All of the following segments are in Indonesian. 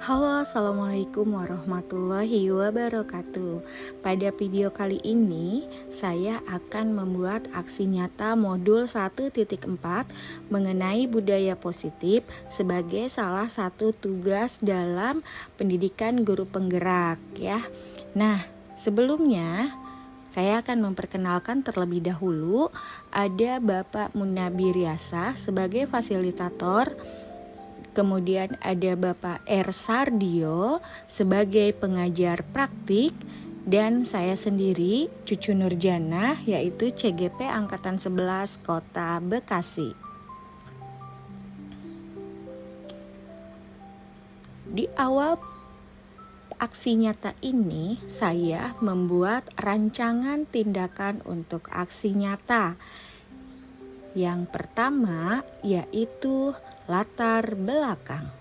Halo, assalamualaikum warahmatullahi wabarakatuh. Pada video kali ini, saya akan membuat aksi nyata modul 1.4 mengenai budaya positif sebagai salah satu tugas dalam pendidikan guru penggerak ya. Nah, sebelumnya saya akan memperkenalkan terlebih dahulu ada Bapak Munabir Yasa sebagai fasilitator. Kemudian ada Bapak R. Sardio sebagai pengajar praktik dan saya sendiri Cucu Nurjana yaitu CGP Angkatan 11 Kota Bekasi. Di awal aksi nyata ini saya membuat rancangan tindakan untuk aksi nyata. Yang pertama yaitu latar belakang.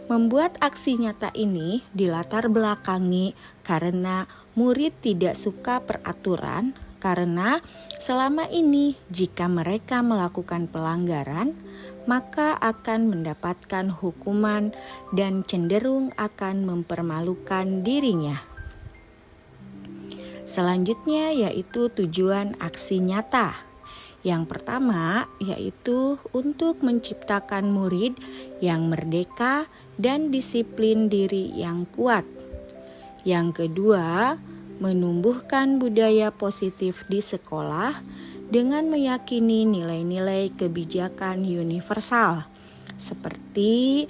Membuat aksi nyata ini dilatar belakangi karena murid tidak suka peraturan, karena selama ini jika mereka melakukan pelanggaran, maka akan mendapatkan hukuman dan cenderung akan mempermalukan dirinya. Selanjutnya yaitu tujuan aksi nyata. Yang pertama yaitu untuk menciptakan murid yang merdeka dan disiplin diri yang kuat. Yang kedua, menumbuhkan budaya positif di sekolah dengan meyakini nilai-nilai kebijakan universal seperti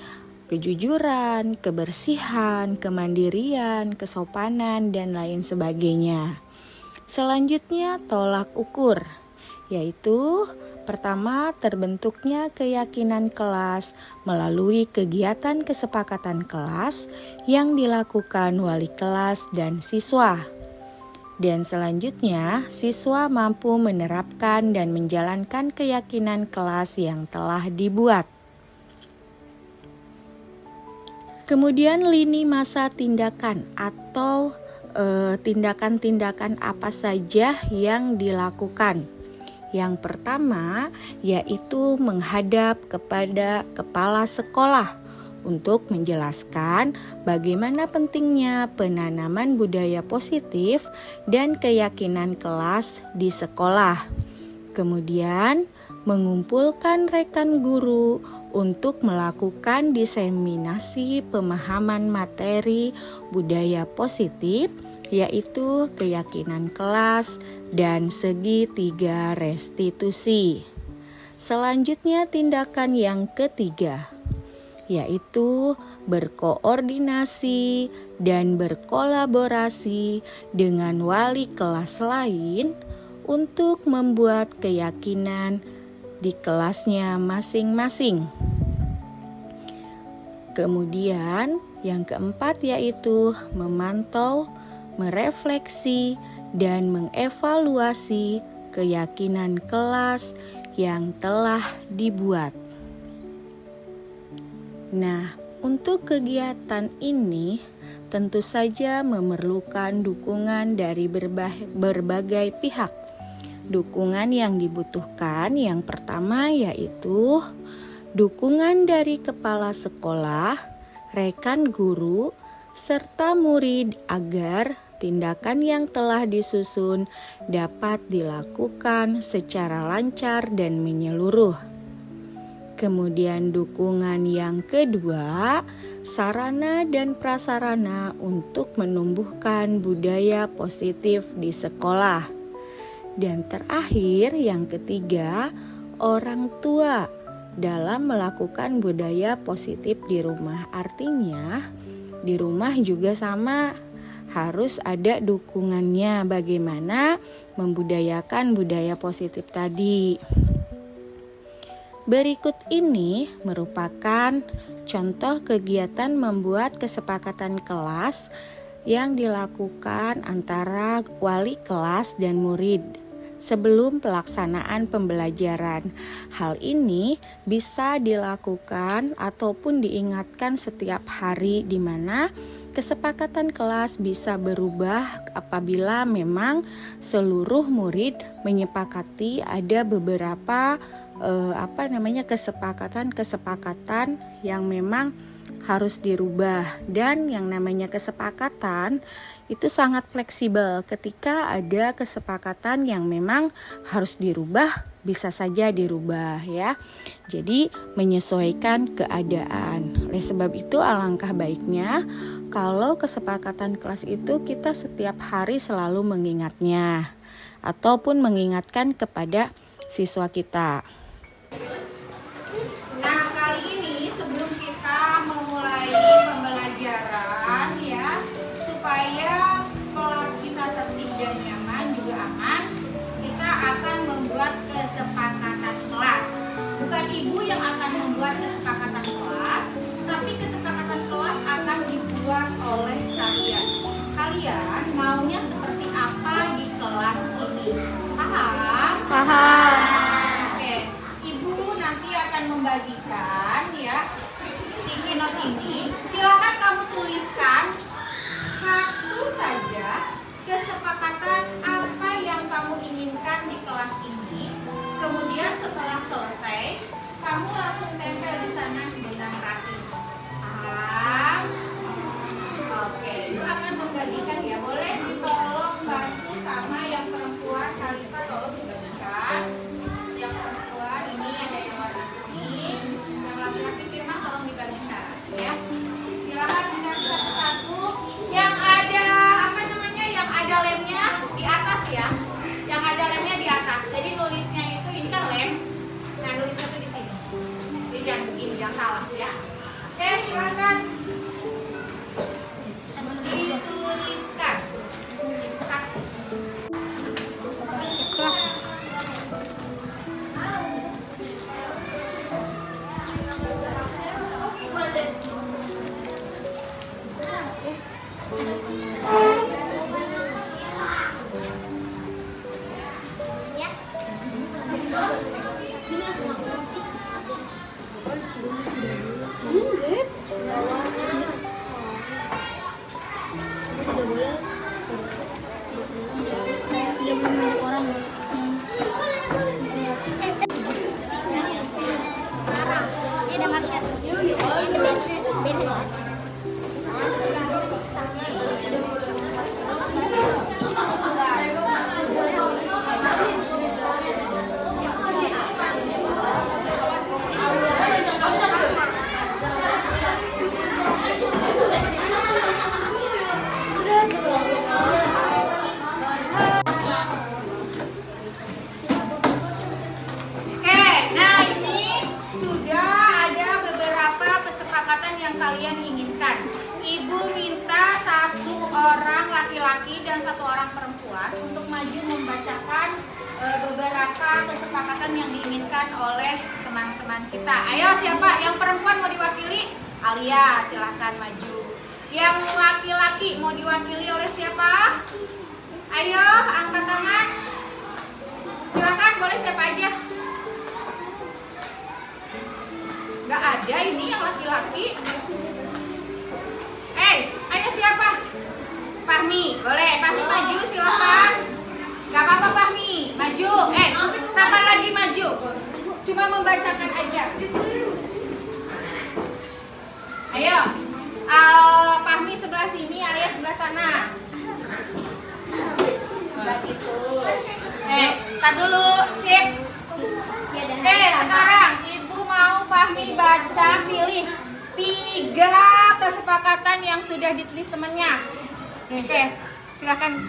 kejujuran, kebersihan, kemandirian, kesopanan, dan lain sebagainya. Selanjutnya, tolak ukur. Yaitu pertama terbentuknya keyakinan kelas melalui kegiatan kesepakatan kelas yang dilakukan wali kelas dan siswa. Dan selanjutnya siswa mampu menerapkan dan menjalankan keyakinan kelas yang telah dibuat. Kemudian lini masa tindakan atau tindakan-tindakan apa saja yang dilakukan. Yang pertama yaitu menghadap kepada kepala sekolah untuk menjelaskan bagaimana pentingnya penanaman budaya positif dan keyakinan kelas di sekolah. Kemudian mengumpulkan rekan guru untuk melakukan diseminasi pemahaman materi budaya positif yaitu keyakinan kelas dan segitiga restitusi. Selanjutnya tindakan yang ketiga, yaitu berkoordinasi dan berkolaborasi dengan wali kelas lain untuk membuat keyakinan di kelasnya masing-masing. Kemudian yang keempat yaitu memantau, merefleksi, dan mengevaluasi keyakinan kelas yang telah dibuat. Nah, untuk kegiatan ini tentu saja memerlukan dukungan dari berbagai pihak. Dukungan yang dibutuhkan yang pertama yaitu dukungan dari kepala sekolah, rekan guru, serta murid agar tindakan yang telah disusun dapat dilakukan secara lancar dan menyeluruh. Kemudian dukungan yang kedua, sarana dan prasarana untuk menumbuhkan budaya positif di sekolah. Dan terakhir yang ketiga, orang tua dalam melakukan budaya positif di rumah. Artinya di rumah juga sama, harus ada dukungannya bagaimana membudayakan budaya positif tadi. Berikut ini merupakan contoh kegiatan membuat kesepakatan kelas yang dilakukan antara wali kelas dan murid sebelum pelaksanaan pembelajaran. Hal ini bisa dilakukan ataupun diingatkan setiap hari di mana kesepakatan kelas bisa berubah apabila memang seluruh murid menyepakati ada beberapa kesepakatan yang memang harus dirubah, dan yang namanya kesepakatan itu sangat fleksibel. Ketika ada kesepakatan yang memang harus dirubah, bisa saja dirubah ya. Jadi menyesuaikan keadaan. Oleh sebab itu alangkah baiknya kalau kesepakatan kelas itu kita setiap hari selalu mengingatnya ataupun mengingatkan kepada siswa kita. Nah, kali ini sebelum kita memulai pembelajaran ya, supaya kelas kita tertib dan nyaman juga aman, kita akan membuat kesepakatan kelas. Bukan ibu yang akan membuat kesepakatan kelas, tapi kesepakatan kelas akan dibuat oleh kalian. Kalian maunya seperti apa di kelas ini? Paham? Paham. Oke, ibu nanti akan membagikan ya sticky note ini. Silakan kamu tuliskan satu saja kesepakatan apa yang kamu inginkan di kelas ini. Kemudian setelah selesai, kamu langsung tempel di sana dengan rapi. Paham? Oke, ibu akan membagikan ya. Boleh tolong bantu sama yang perempuan, Kalista tolong dibagikan. Yang perempuan ini ada yang warna kuning, yang laki-laki Firman tolong dibagikan ya. Silakan dikasih satu-satu. Yang ada apa namanya? Yang ada lemnya di atas ya. Yang ada lemnya di atas. Jadi nulisnya itu ini kan lem. Nah, nulisnya tuh di sini. Jadi jangan begini, jangan salah ya. Oke, silakan dituliskan. Kelas. Oke, nah ini sudah ada beberapa kesepakatan yang kalian inginkan. Ibu minta satu orang laki-laki dan satu orang perempuan untuk maju membacakan beberapa kesepakatan yang diinginkan oleh teman-teman kita. Ayo, siapa? Yang perempuan mau diwakili? Alia, silahkan maju. Yang laki-laki mau diwakili oleh siapa? Ayo, angkat tangan. Silakan, boleh siapa aja. Gak ada ini yang laki-laki. Ayo siapa? Fahmi, boleh. Fahmi maju, silakan. Gak apa-apa Fahmi, maju. Kapan lagi maju? Cuma membacakan aja. Ayo, Fahmi sebelah sini, Alia sebelah sana. Begitu. Tar dulu, sip. Oke, sekarang Ibu mau Fahmi baca, pilih 3 kesepakatan yang sudah ditulis temannya. Oke, silakan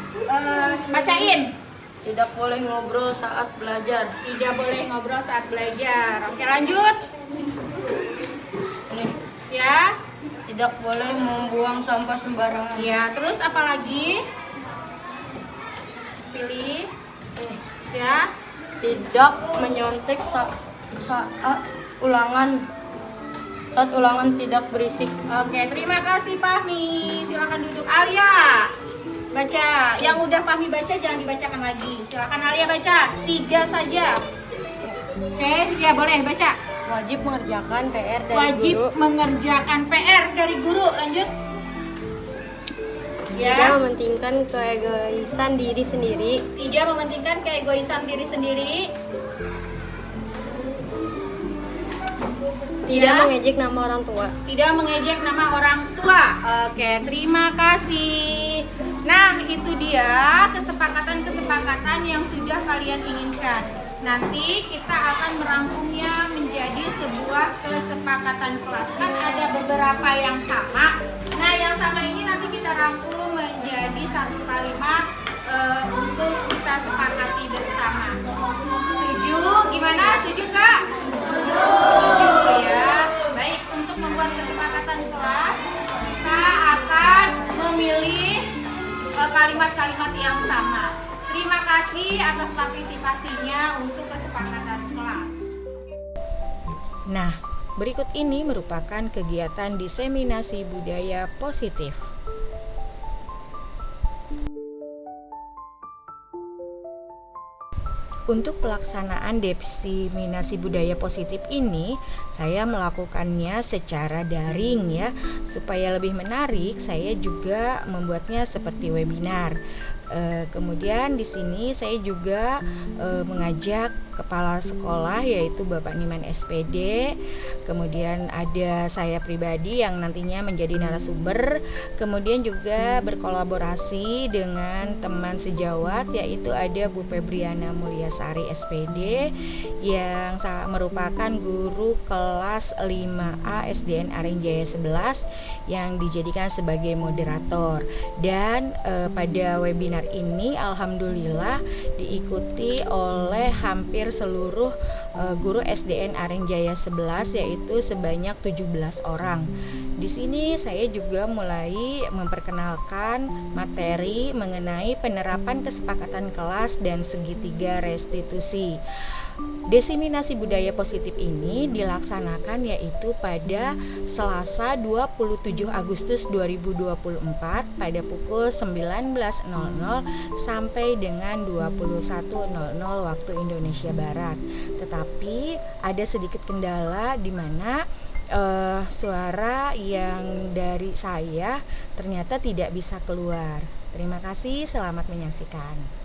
bacain. Tidak boleh ngobrol saat belajar. Tidak boleh ngobrol saat belajar. Oke, lanjut. Ini. Ya, Tidak boleh membuang sampah sembarangan. ya. Terus apa lagi? Pilih. Ya. Tidak menyontek saat ulangan tidak berisik. Oke, terima kasih Fahmi. Silakan duduk. Alia, baca. Yang udah Fahmi baca jangan dibacakan lagi. Silakan Alia baca. 3 saja. Oke, ya boleh baca. Wajib mengerjakan PR dari Wajib guru. mengerjakan PR dari guru. Lanjut. Tidak Ya. mementingkan keegoisan diri sendiri. Tidak mementingkan keegoisan diri sendiri. Tidak Ya. mengejek nama orang tua. Tidak mengejek nama orang tua. Oke, terima kasih. Nah, itu dia kesepakatan-kesepakatan yang sudah kalian inginkan. Nanti kita akan merangkumnya menjadi sebuah kesepakatan kelas. Kan ada beberapa yang sama. Nah, yang sama ini nanti kita rangkum menjadi satu kalimat untuk kita sepakati bersama. Setuju? Gimana? Setuju, Kak? Setuju ya. Baik, untuk membuat kesepakatan kelas, kita akan memilih kalimat-kalimat yang sama. Terima kasih atas partisipasinya untuk kesepakatan kelas. Nah, berikut ini merupakan kegiatan diseminasi budaya positif. Untuk pelaksanaan diseminasi budaya positif ini, saya melakukannya secara daring ya. Supaya lebih menarik, saya juga membuatnya seperti webinar. Kemudian di sini saya juga mengajak kepala sekolah yaitu Bapak Niman SPD. Kemudian ada saya pribadi yang nantinya menjadi narasumber. Kemudian juga berkolaborasi dengan teman sejawat yaitu ada Bu Febriana Mulyasari SPD yang merupakan guru kelas 5A SDN Arenjaya 11 yang dijadikan sebagai moderator. Dan pada webinar ini alhamdulillah diikuti oleh hampir seluruh guru SDN Arenjaya 11 yaitu sebanyak 17 orang. Di sini saya juga mulai memperkenalkan materi mengenai penerapan kesepakatan kelas dan segitiga restitusi. Diseminasi budaya positif ini dilaksanakan yaitu pada Selasa 27 Agustus 2024 pada pukul 19.00 sampai dengan 21.00 waktu Indonesia Barat. Tetapi ada sedikit kendala di mana suara yang dari saya ternyata tidak bisa keluar. Terima kasih, selamat menyaksikan.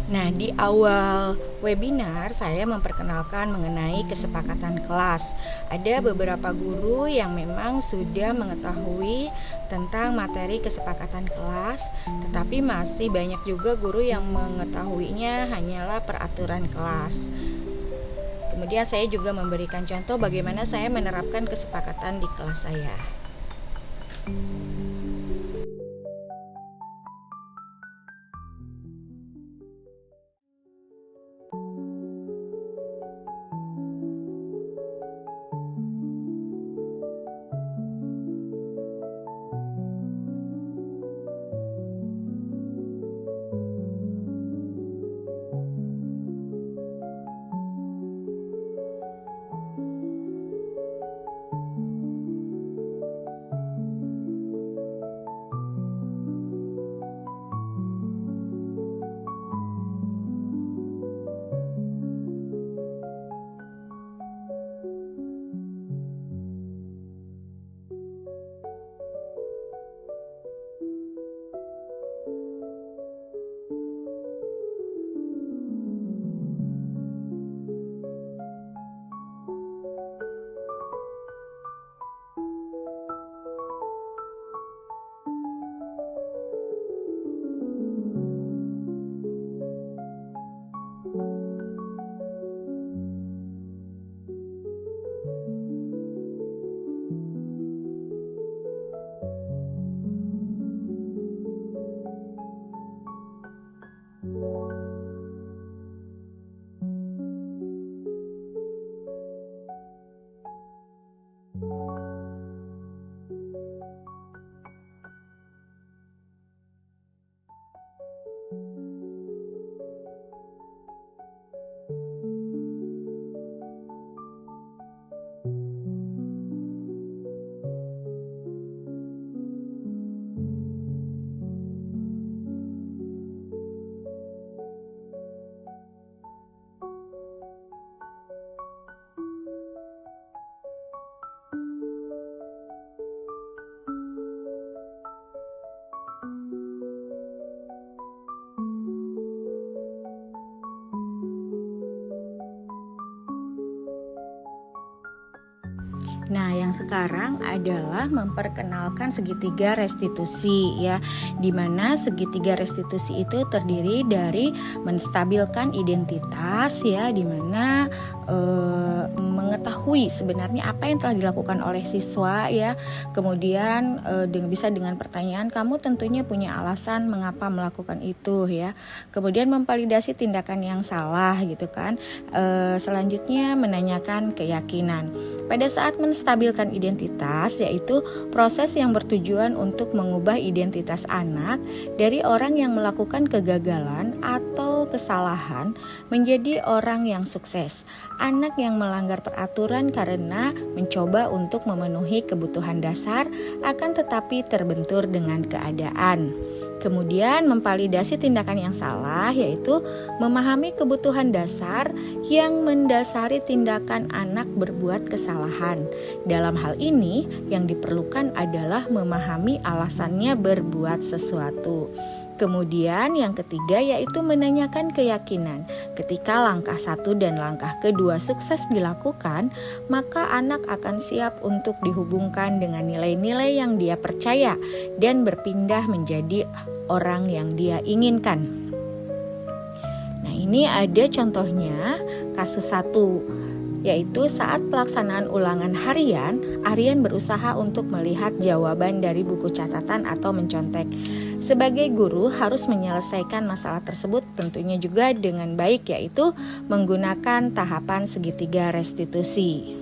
Nah, di awal webinar saya memperkenalkan mengenai kesepakatan kelas. Ada beberapa guru yang memang sudah mengetahui tentang materi kesepakatan kelas, tetapi masih banyak juga guru yang mengetahuinya hanyalah peraturan kelas. Kemudian saya juga memberikan contoh bagaimana saya menerapkan kesepakatan di kelas saya. Nah, yang sekarang adalah memperkenalkan segitiga restitusi ya, di mana segitiga restitusi itu terdiri dari menstabilkan identitas ya, di mana mengetahui sebenarnya apa yang telah dilakukan oleh siswa ya. Kemudian bisa dengan pertanyaan, kamu tentunya punya alasan mengapa melakukan itu ya. Kemudian memvalidasi tindakan yang salah gitu kan. Selanjutnya menanyakan keyakinan. Pada saat menstabilkan identitas, yaitu proses yang bertujuan untuk mengubah identitas anak dari orang yang melakukan kegagalan atau kesalahan menjadi orang yang sukses. Anak yang melanggar peraturan karena mencoba untuk memenuhi kebutuhan dasar akan tetapi terbentur dengan keadaan. Kemudian memvalidasi tindakan yang salah, yaitu memahami kebutuhan dasar yang mendasari tindakan anak berbuat kesalahan. Dalam hal ini yang diperlukan adalah memahami alasannya berbuat sesuatu. Kemudian yang ketiga yaitu menanyakan keyakinan. Ketika langkah 1 dan langkah kedua sukses dilakukan, maka anak akan siap untuk dihubungkan dengan nilai-nilai yang dia percaya dan berpindah menjadi orang yang dia inginkan. Nah, ini ada contohnya kasus 1. Yaitu saat pelaksanaan ulangan harian, Aryan berusaha untuk melihat jawaban dari buku catatan atau mencontek. Sebagai guru harus menyelesaikan masalah tersebut tentunya juga dengan baik, yaitu menggunakan tahapan segitiga restitusi.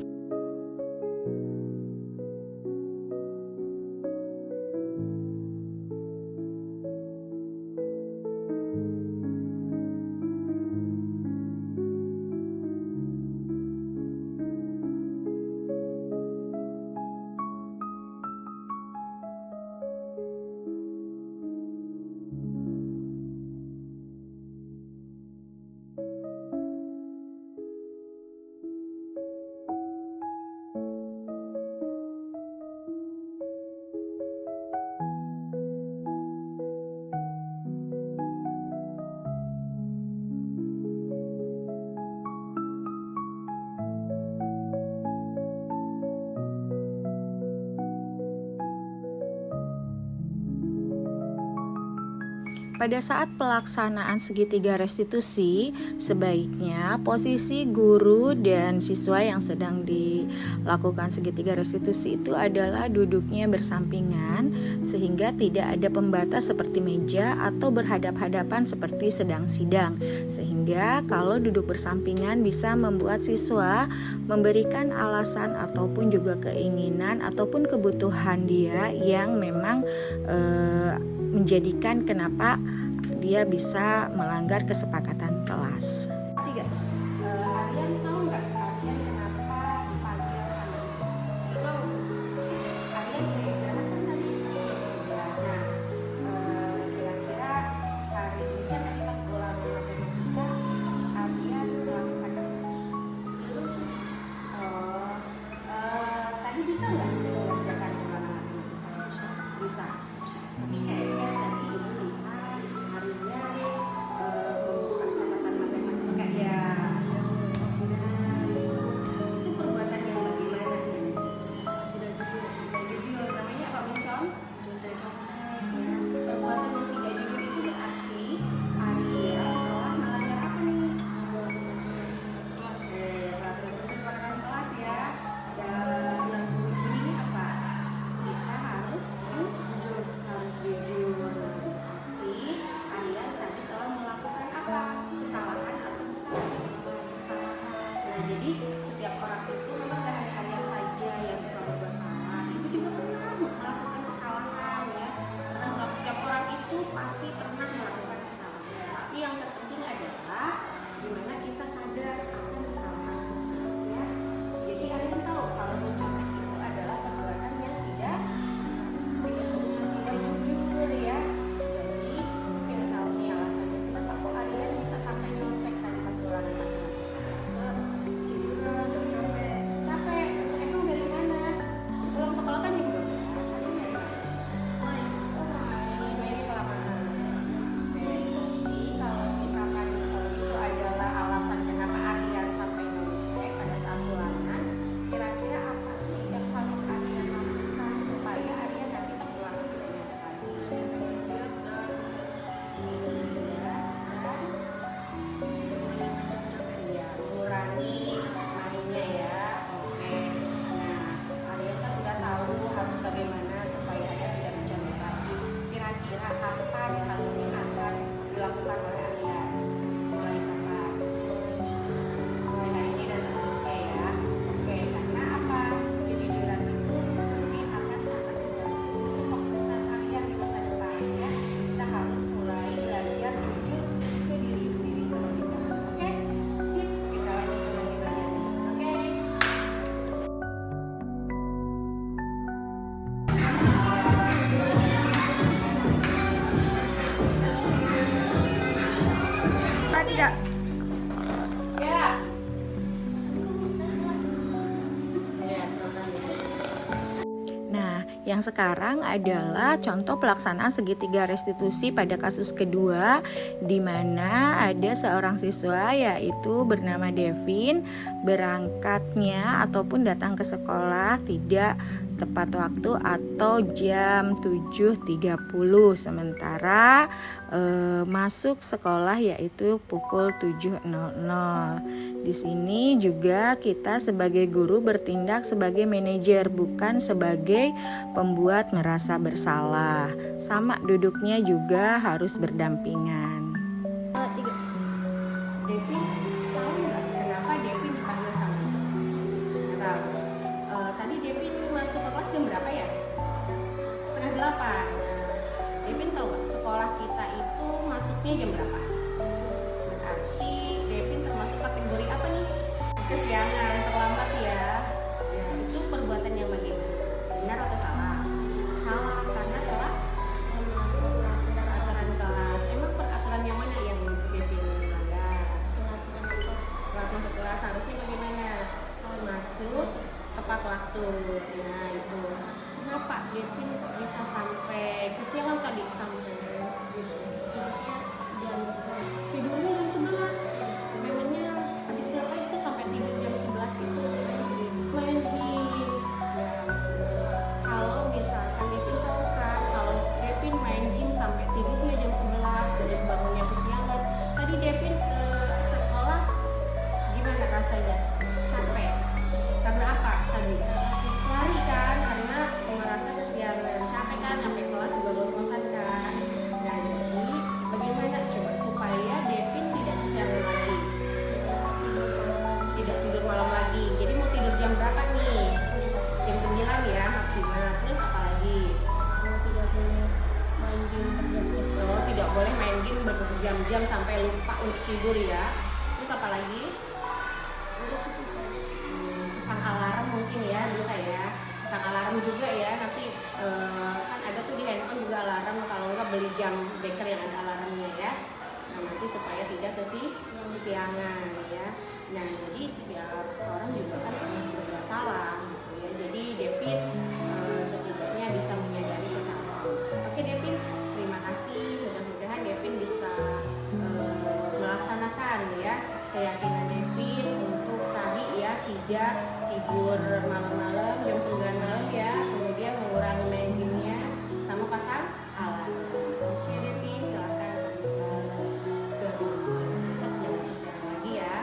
Pada saat pelaksanaan segitiga restitusi, sebaiknya posisi guru dan siswa yang sedang dilakukan segitiga restitusi itu adalah duduknya bersampingan, sehingga tidak ada pembatas seperti meja atau berhadap-hadapan seperti sedang sidang. Sehingga kalau duduk bersampingan bisa membuat siswa memberikan alasan ataupun juga keinginan ataupun kebutuhan dia yang memang menjadikan kenapa dia bisa melanggar kesepakatan kelas. 3. Aryan tahu nggak Aryan kenapa panggil sama ibu? Tahu. Aryan udah istirahat kan tadi? Ya. Nah, kira-kira hari ini kan tadi pas ulangan matematika Aryan melakukan apa? Belum sih. Tadi bisa nggak mengerjakan ulangan matematika? Bisa. Tapi kayaknya tadi ibu lihat harinya membuka catatan matematika ya. Itu perbuatan yang bagaimana nih? Tidak jujur. Tidak jujur. Namanya apa, Muncong? Contek-contek ya. Perbuatan yang tidak jujur itu berarti Arya telah melanggar apa nih? Kelas. Peraturan kesepakatan kelas ya. Dan yang bunyi apa? Kita harus jujur. Harus jujur. Tapi Aryan tadi telah melakukan apa? Kesalahan atau bukan? Kesalahan. Nah, jadi setiap orang itu memang gak hanya Aryan saja yang suka berbuat salah. Ibu juga pernah melakukan kesalahan ya. Karena setiap orang itu pasti pernah melakukan kesalahan. Tapi yang terpenting adalah gimana kita sadar akan kesalahan kita ya. Jadi Aryan tahu kalau mencontek itu adalah perbuatan yang tidak jujur ya. Jadi mungkin tahu nih alasannya kenapa kok Aryan bisa sampai nyontek tadi pas ulangan matematika. Kejujuran, mencontek Ya. Ya. Nah, yang sekarang adalah contoh pelaksanaan segitiga restitusi pada kasus kedua, di mana ada seorang siswa yaitu bernama Devin, berangkatnya ataupun datang ke sekolah tidak tepat waktu atau jam 7.30, sementara masuk sekolah yaitu pukul 7.00. Di sini juga kita sebagai guru bertindak sebagai manajer, bukan sebagai pembuat merasa bersalah. Sama duduknya juga harus berdampingan. Devin tahu nggak kenapa Devin dipanggil sama itu? Nggak tahu. Tadi Devin masuk ke kelas jam berapa ya? 7:30. Devin tahu nggak sekolah kita itu masuknya jam berapa? Berarti Devin termasuk kategori apa nih? Kesiangan, terlambat ya. Ya, itu perbuatan yang bagaimana? Benar atau salah? Salah, karena telah peraturan kelas. Emang peraturan yang mana yang Devin melanggar? Telat masuk kelas harusnya bagaimana? Masuk tepat waktu. Nah itu. Kenapa Devin bisa sampai kesiangan tadi sampai tidurnya jam 11? Memangnya habis ngapain itu sampai tidur jam 11 itu? Main game. Ya, kalau misalkan Devin tahu kan kalau Devin main game sampai tidurnya jam 11 terus bangunnya kesiangan. Tadi Devin ke sekolah gimana rasanya? Capek. Karena apa tadi? Lari kan, karena merasa kesiangan. Capek kan, sampai kelas juga ngos-ngosan kan. Nah jadi bagaimana coba supaya Devin tidak kesiangan lagi? Tidak tidur malam lagi. Jadi mau tidur jam berapa nih? Jam 9 ya maksimal. Terus apa lagi? Oh, tidak boleh main game berjam-jam sampai lupa untuk tidur ya. Terus apa lagi? Pasang alarm mungkin ya, bisa ya. Pasang alarm juga ya. Nanti kan ada tuh di handphone juga alarm. Kalau enggak beli jam beker yang ada alarmnya ya. Nah nanti supaya tidak kesiangan ya. Nah jadi setiap orang juga kan berbuat salah gitu ya. Jadi Devin setidaknya bisa menyadari kesalahan. Oke Devin, terima kasih. Mudah-mudahan Devin bisa melaksanakan ya keyakinan Devin untuk tadi ya tidak tidur malam-malam jam 9 malam ya, kemudian mengurangi main gamenya sama pasang alarm. Oke Devin, silakan ke rumah. Besok jangan kesiangan lagi ya.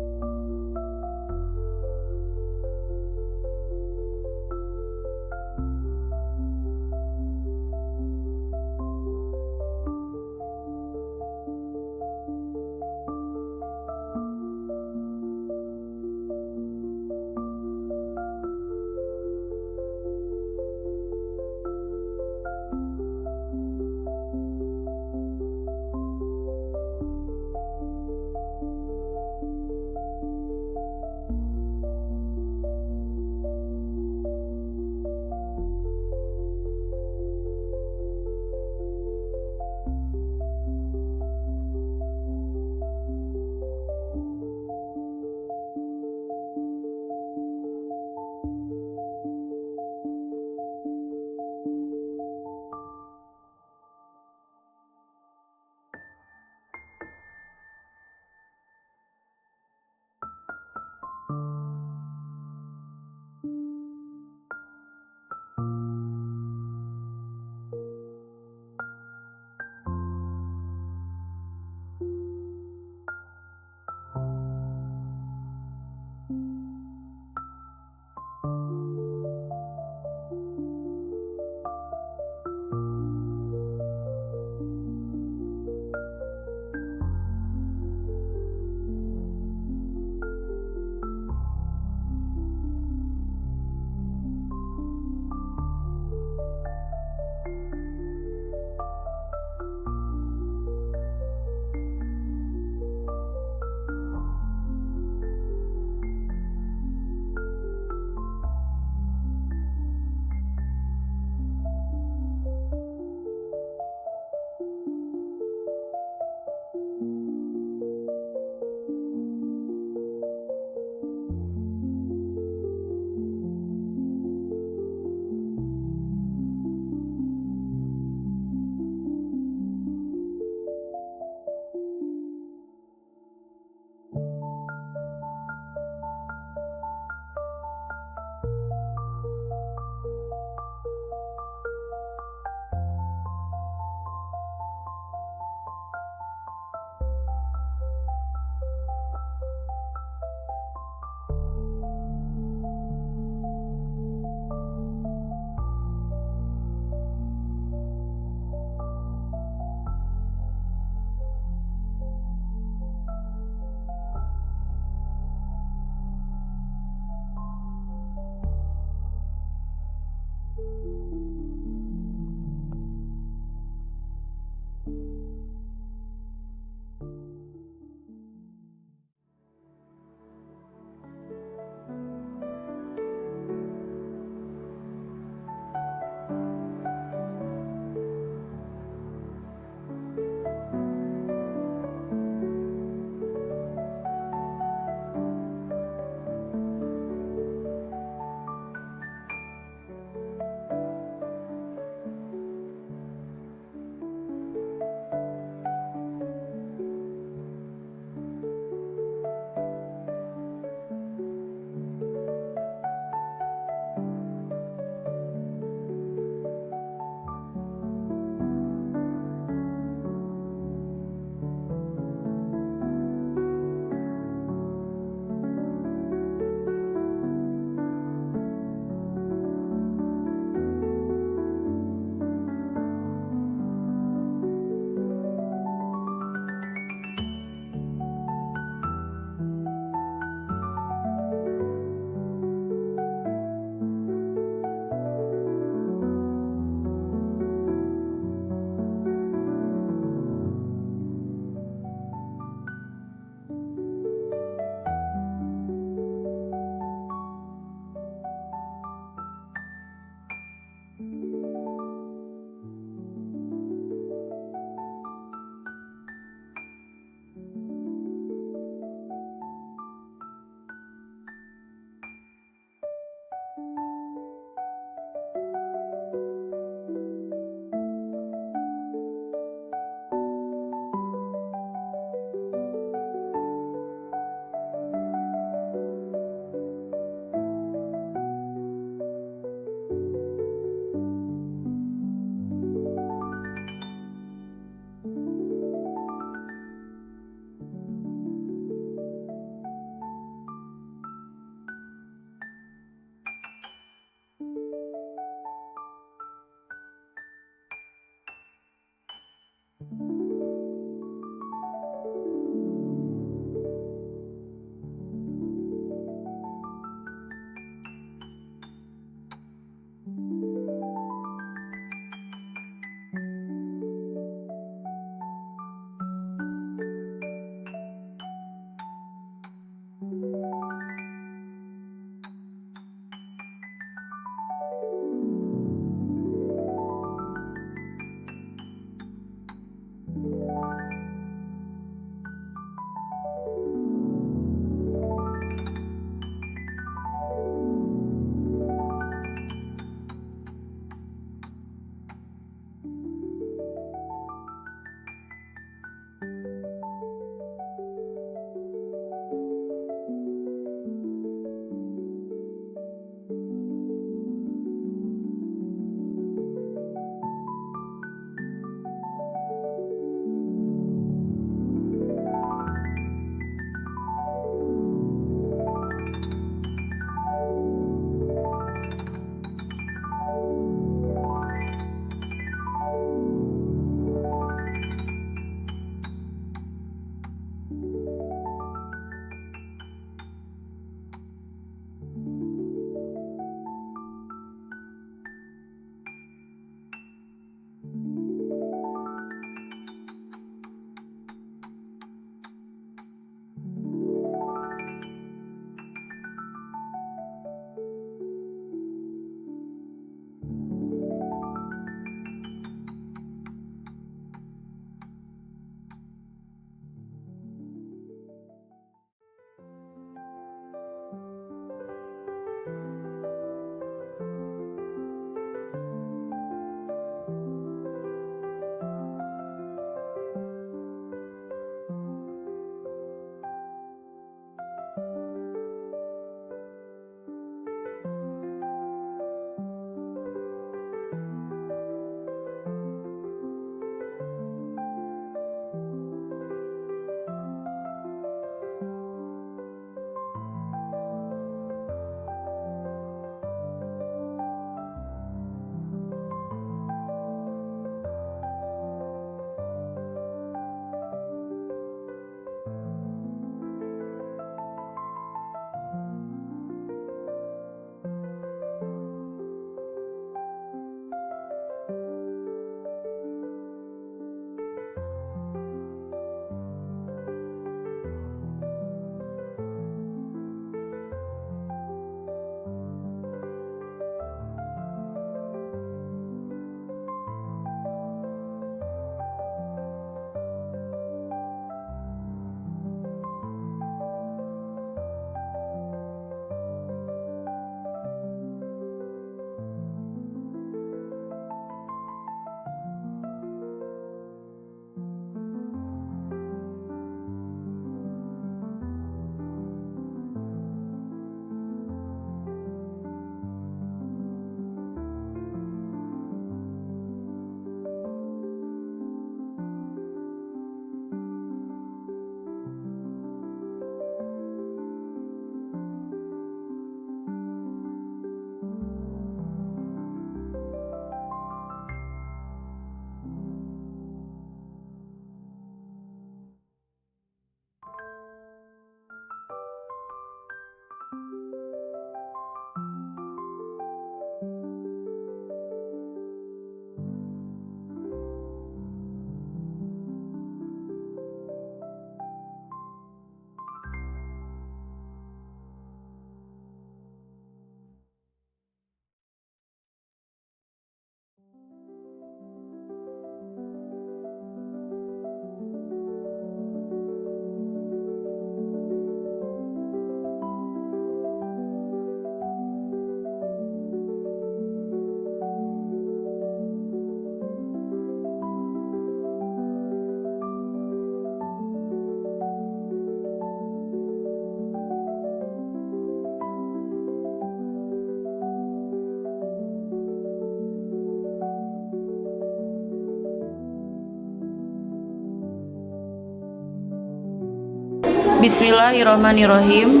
Bismillahirrahmanirrahim.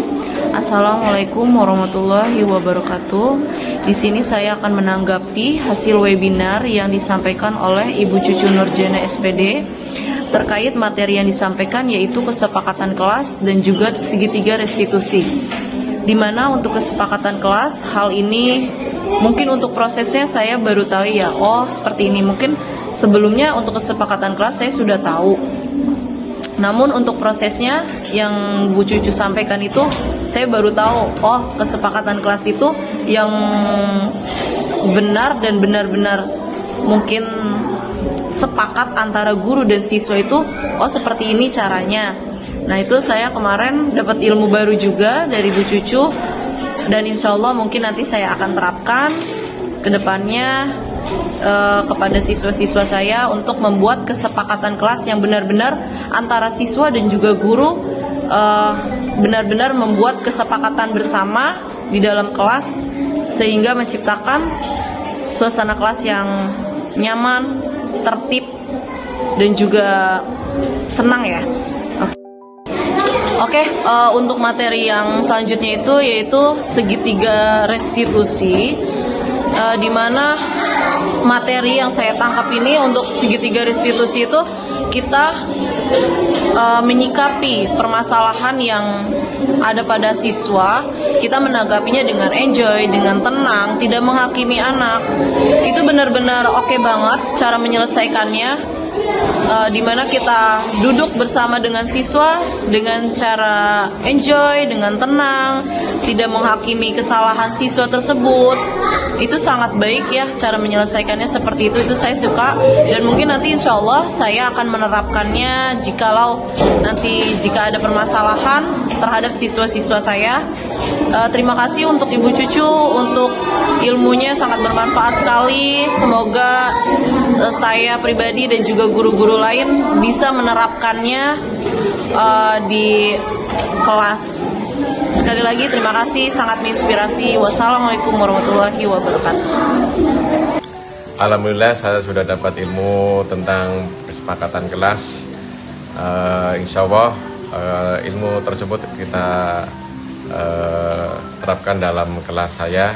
Assalamualaikum warahmatullahi wabarakatuh. Di sini saya akan menanggapi hasil webinar yang disampaikan oleh Ibu Cucu Nurjana SPD terkait materi yang disampaikan, yaitu kesepakatan kelas dan juga segitiga restitusi. Di mana untuk kesepakatan kelas, hal ini mungkin untuk prosesnya saya baru tahu ya, oh seperti ini. Mungkin sebelumnya untuk kesepakatan kelas saya sudah tahu. Namun untuk prosesnya yang Bu Cucu sampaikan itu saya baru tahu, oh kesepakatan kelas itu yang benar dan benar-benar mungkin sepakat antara guru dan siswa itu, oh seperti ini caranya. Nah itu saya kemarin dapat ilmu baru juga dari Bu Cucu, dan insya Allah mungkin nanti saya akan terapkan ke depannya kepada siswa-siswa saya untuk membuat kesepakatan kelas yang benar-benar antara siswa dan juga guru, benar-benar membuat kesepakatan bersama di dalam kelas sehingga menciptakan suasana kelas yang nyaman, tertib, dan juga senang ya. Oke, untuk materi yang selanjutnya itu yaitu segitiga restitusi, di mana materi yang saya tangkap ini untuk segitiga restitusi itu kita menyikapi permasalahan yang ada pada siswa, kita menanggapinya dengan enjoy, dengan tenang, tidak menghakimi anak. Itu benar-benar oke banget cara menyelesaikannya. Di mana kita duduk bersama dengan siswa dengan cara enjoy, dengan tenang, tidak menghakimi kesalahan siswa tersebut. Itu sangat baik ya cara menyelesaikannya seperti itu saya suka, dan mungkin nanti insya Allah saya akan menerapkannya jika ada permasalahan terhadap siswa-siswa saya. Terima kasih untuk Ibu Cucu, untuk ilmunya sangat bermanfaat sekali. Semoga saya pribadi dan juga guru-guru lain bisa menerapkannya di kelas. Sekali lagi terima kasih, sangat menginspirasi. Wassalamualaikum warahmatullahi wabarakatuh. Alhamdulillah saya sudah dapat ilmu tentang kesepakatan kelas. Insya Allah ilmu tersebut kita terapkan dalam kelas saya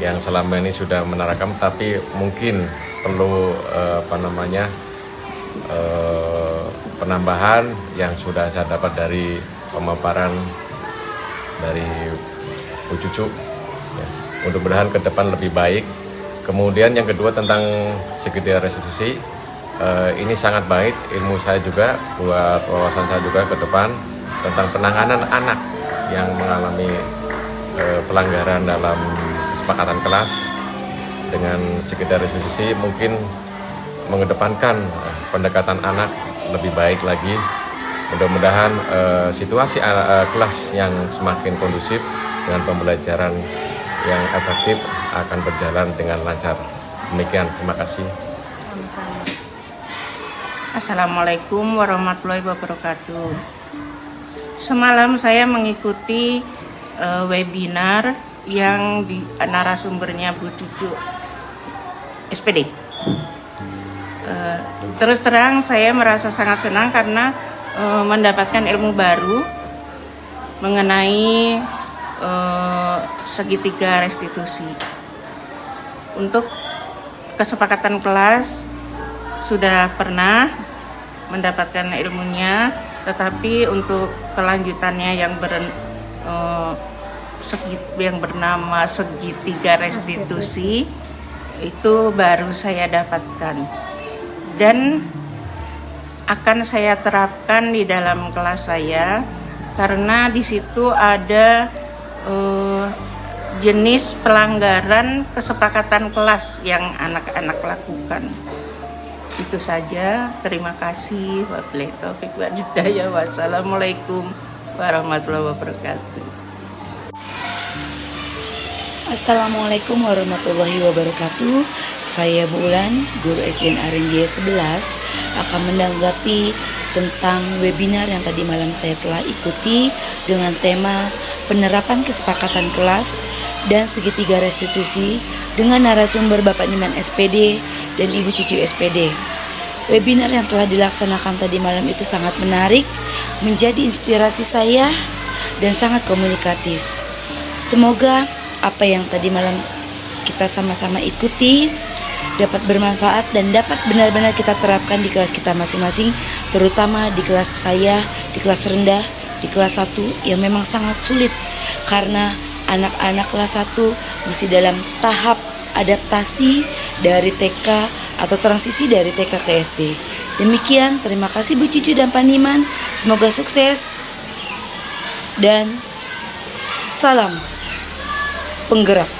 yang selama ini sudah menerapkan, tapi mungkin perlu penambahan yang sudah saya dapat dari pemaparan dari Bu Cucu ya. Mudah-mudahan ke depan lebih baik. Kemudian yang kedua tentang segitiga restitusi, ini sangat baik ilmu saya juga buat wawasan saya juga ke depan tentang penanganan anak yang mengalami pelanggaran dalam kesepakatan kelas. Dengan segitiga restitusi mungkin mengedepankan pendekatan anak lebih baik lagi. Mudah-mudahan situasi kelas yang semakin kondusif dengan pembelajaran yang efektif akan berjalan dengan lancar. Demikian, terima kasih. Assalamualaikum warahmatullahi wabarakatuh. Semalam saya mengikuti webinar yang di narasumbernya Bu Cucu SPD. Terus terang saya merasa sangat senang karena mendapatkan ilmu baru mengenai segitiga restitusi. Untuk kesepakatan kelas sudah pernah mendapatkan ilmunya, tetapi untuk kelanjutannya yang bernama segitiga restitusi itu baru saya dapatkan dan akan saya terapkan di dalam kelas saya, karena di situ ada jenis pelanggaran kesepakatan kelas yang anak-anak lakukan. Itu saja, terima kasih. Wabillahi taufik wal hidayah. Wassalamualaikum warahmatullahi wabarakatuh. Assalamualaikum warahmatullahi wabarakatuh. Saya Bu Ulan, guru SDN RNJ 11, akan menanggapi tentang webinar yang tadi malam saya telah ikuti dengan tema penerapan kesepakatan kelas dan segitiga restitusi dengan narasumber Bapak Niman SPD dan Ibu Cucu SPD. Webinar yang telah dilaksanakan tadi malam itu sangat menarik, menjadi inspirasi saya dan sangat komunikatif. Semoga apa yang tadi malam kita sama-sama ikuti dapat bermanfaat dan dapat benar-benar kita terapkan di kelas kita masing-masing, terutama di kelas saya, di kelas rendah, di kelas 1 yang memang sangat sulit karena anak-anak kelas 1 masih dalam tahap adaptasi dari TK atau transisi dari TK ke SD. Demikian, terima kasih Bu Cicu dan Pak Niman. Semoga sukses dan salam penggerak.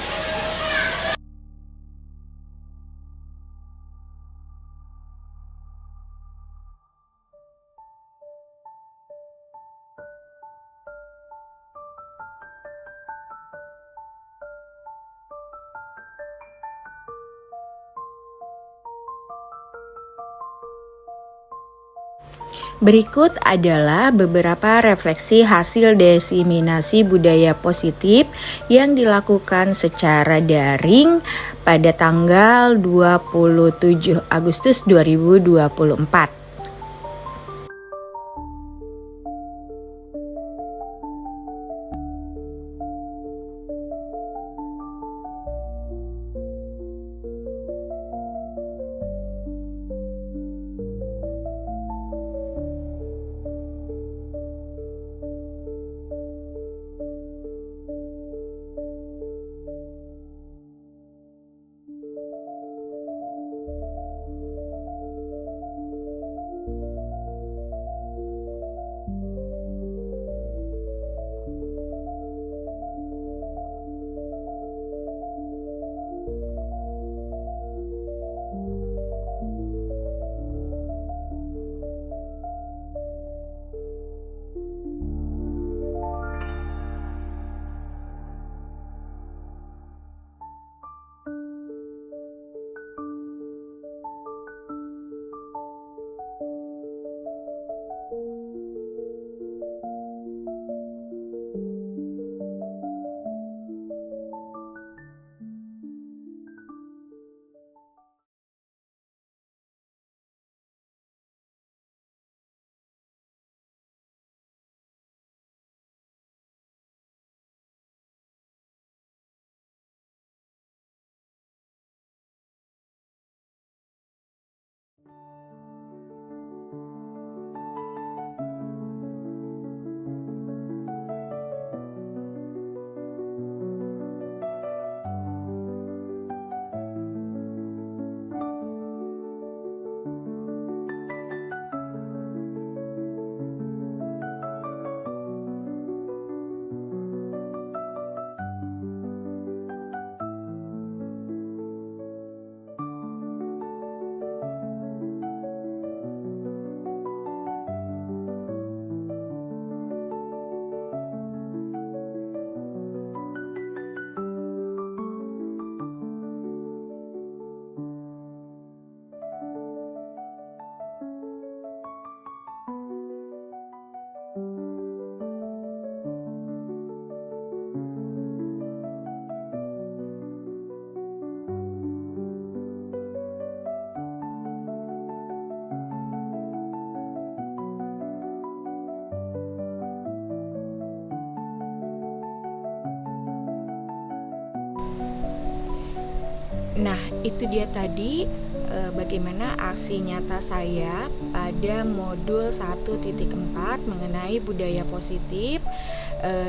Berikut adalah beberapa refleksi hasil diseminasi budaya positif yang dilakukan secara daring pada tanggal 27 Agustus 2024. Nah, itu dia tadi bagaimana aksi nyata saya pada modul 1.4 mengenai budaya positif,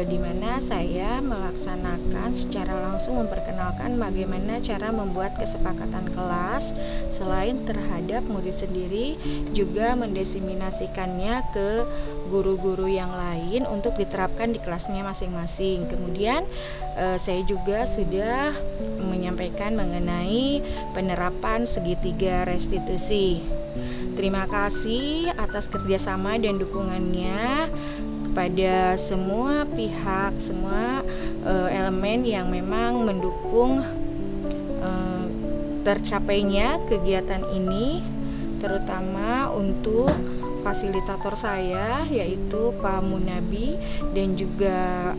di mana saya melaksanakan secara langsung memperkenalkan bagaimana cara membuat kesepakatan kelas selain terhadap murid sendiri, juga mendiseminasikannya ke guru-guru yang lain untuk diterapkan di kelasnya masing-masing. Kemudian saya juga sudah menyampaikan mengenai penerapan segitiga restitusi. Terima kasih atas kerjasama dan dukungannya kepada semua pihak, semua elemen yang memang mendukung tercapainya kegiatan ini, terutama untuk fasilitator saya yaitu Pak Munabi dan juga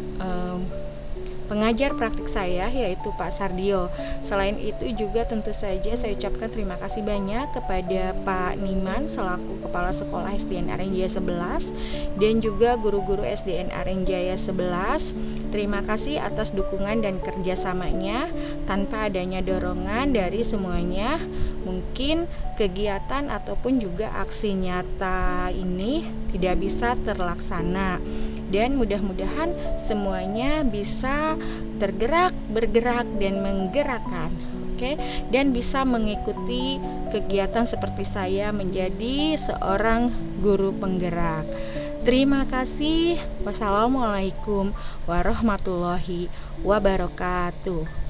pengajar praktik saya, yaitu Pak Sardio. Selain itu juga tentu saja saya ucapkan terima kasih banyak kepada Pak Niman selaku Kepala Sekolah SDN Aren Jaya 11 dan juga guru-guru SDN Aren Jaya 11. Terima kasih atas dukungan dan kerjasamanya. Tanpa adanya dorongan dari semuanya, mungkin kegiatan ataupun juga aksi nyata ini tidak bisa terlaksana. Dan mudah-mudahan semuanya bisa bergerak dan menggerakkan, dan bisa mengikuti kegiatan seperti saya menjadi seorang guru penggerak. Terima kasih. Wassalamualaikum warahmatullahi wabarakatuh.